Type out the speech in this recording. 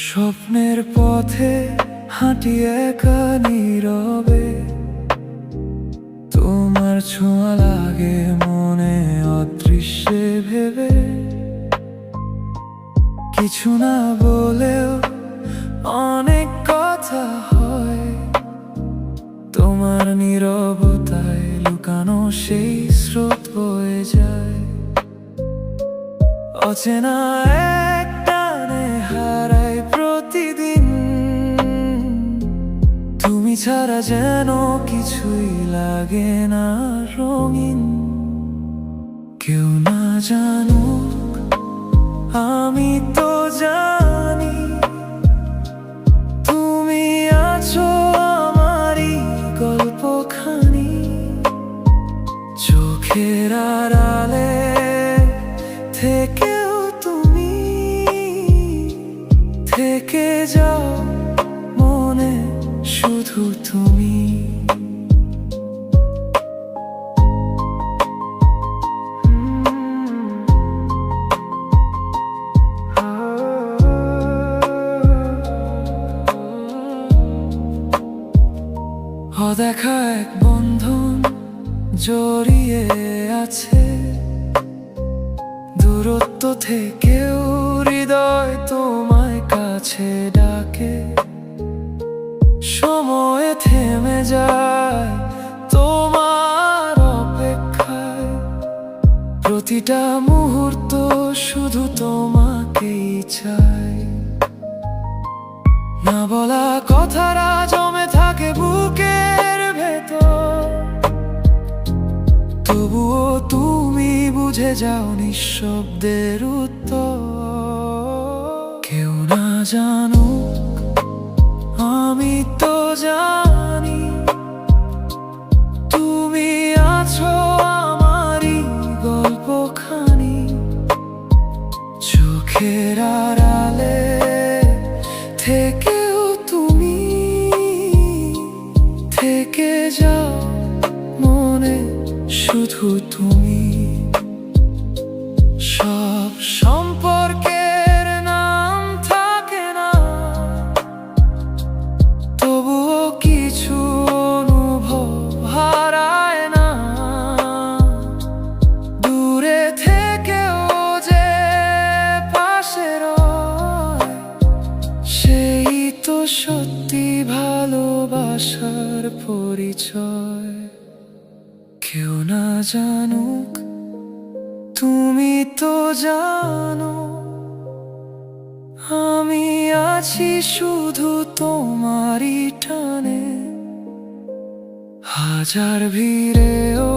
স্বপ্নের পথে হাঁটি একা নীরবে, তোমার ছোঁয়া লাগে মনে অদৃশ্যে ভেবে। কিছু না বলেও অনেক কথা হয়, তোমার নীরবতায় লুকানো সেই স্রোত বয়ে যায়। অচেনা এক টানে হারাই প্রতিদিন, তুমি ছাড়া যেন কিছুই লাগে না রঙিন। কেউ না জানুক আমি তো জানি, তুমি আছো আমারই গল্পখানি। চোখের আড়ালে থেকেও তুমি থেকে যাও মনে, শুধু তুমি। অদেখা এক বন্ধন জড়িয়ে আছে, দূরত্ব থেকেও হৃদয় তোমায় কাছে ডাকে। সময় থেমে যায় তোমার অপেক্ষায়, প্রতিটা মুহূর্ত শুধু তোমাকেই চাই। না বলা কথারা জমে থাকে বুকের ভেতর, তবুও তুমি বুঝে যাও নিঃশব্দের উত্তর। কেউ না জানুক আমি তো জানি, তুমি আছো আমারই গল্পখানি। চোখের আড়ালে থেকেও তুমি থেকে যাও মনে, শুধু তুমি। সব সম্পর্কের নাম থাকে না, তবুও কিছু অনুভব হারায় না। দূরে থেকেও যে পাশে রয়, সেই তো সত্যি ভালোবাসার পরিচয়। কেউ না জানুক তুমি তো জানো, আমি আছি শুধু তোমারই টানে। হাজার ভিড়েও